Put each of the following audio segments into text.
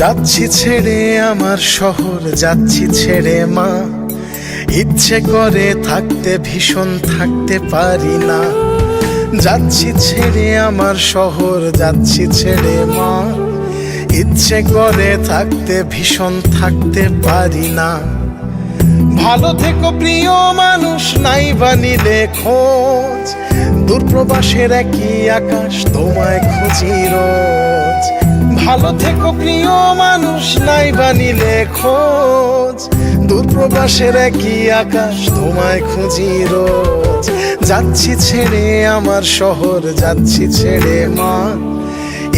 যাচ্ছি ছেড়ে আমার শহর, যাচ্ছি ছেড়ে মা। ইচ্ছে করে থাকতে ভীষণ থাকতে পারি না। যাচ্ছি ছেড়ে আমার শহর, যাচ্ছি ছেড়ে মা। ইচ্ছে করে থাকতে ভীষণ থাকতে পারি না। ভালো থেকো প্রিয় মানুষ, নাই বানিলে খোঁজ। দূরপ্রবাসের একই আকাশ, তোমায় খুঁজি রোজ। ভালো থেকো প্রিয় মানুষ, নাই বানিলে খোঁজ। দূরপ্রবাসের একই আকাশ, তোমায় খুঁজি রোজ। যাচ্ছি ছেড়ে আমার শহর, যাচ্ছি ছেড়ে মা।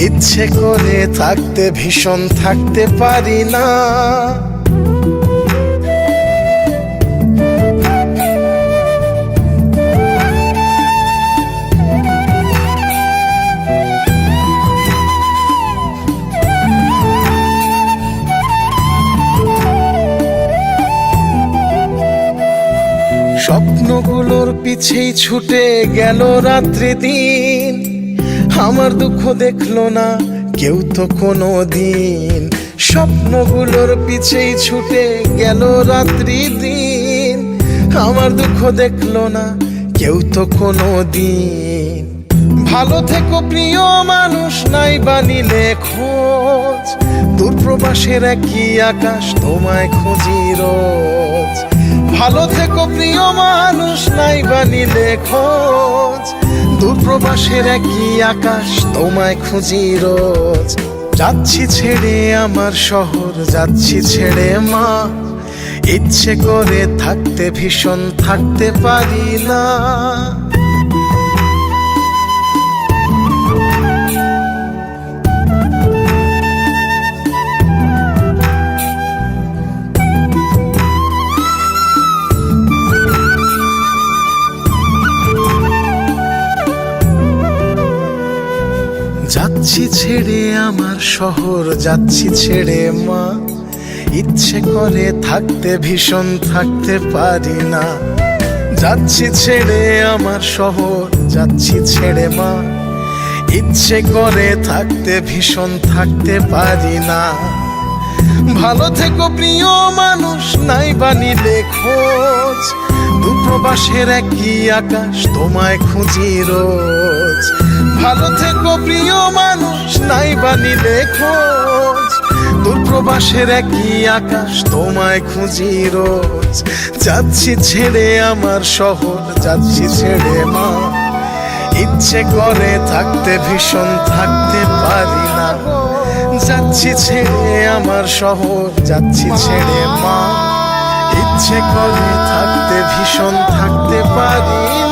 ইচ্ছে করে থাকতে ভীষণ থাকতে পারি না। স্বপ্নগুলোর পিছেই ছুটে গেল রাত্রি দিন। আমার দুঃখ দেখলো না কেউ তো কোনো দিন। স্বপ্নগুলোর পিছেই ছুটে গেল রাত্রি দিন। আমার দুঃখ দেখলো না কেউ তো কোনো দিন। ভালো থেকো প্রিয় মানুষ, নাই বানিলে খোঁজ। দূরপ্রবাসের একই আকাশ, তোমায় খুঁজি রোজ। ভালো থেকো প্রিয় মানুষ, নাই বানিলে খোঁজ। দূরপ্রবাসের একই আকাশ, তোমায় খুঁজি রোজ। যাচ্ছি ছেড়ে আমার শহর, যাচ্ছি ছেড়ে মা। ইচ্ছে করে থাকতে ভীষণ থাকতে পারি না। যাচ্ছি ছেড়ে আমার শহর, যাচ্ছি ছেড়ে মা। ইচ্ছে করে থাকতে ভীষণ থাকতে পারি না। যাচ্ছি ছেড়ে আমার শহর, যাচ্ছি ছেড়ে মা। ইচ্ছে করে থাকতে ভীষণ থাকতে পারি না। ভালো থেকো প্রিয় মানুষ, নাই বানিলে খোঁজ। দূরপ্রবাসের একই আকাশ, তোমায় খুঁজি রোজ। ভালো থেকো প্রিয় মানুষ, নাই বানিলে খোঁজ। দূরপ্রবাসের একই আকাশ, তোমায় খুঁজি রোজ। যাচ্ছি ছেড়ে আমার শহর, যাচ্ছি ছেড়ে মা। ইচ্ছে করে থাকতে ভীষণ থাকতে পারি না। যাচ্ছি ছেড়ে আমার শহর, যাচ্ছি ছেড়ে মা। ইচ্ছে করে থাকতে ভীষণ থাকতে পারি না।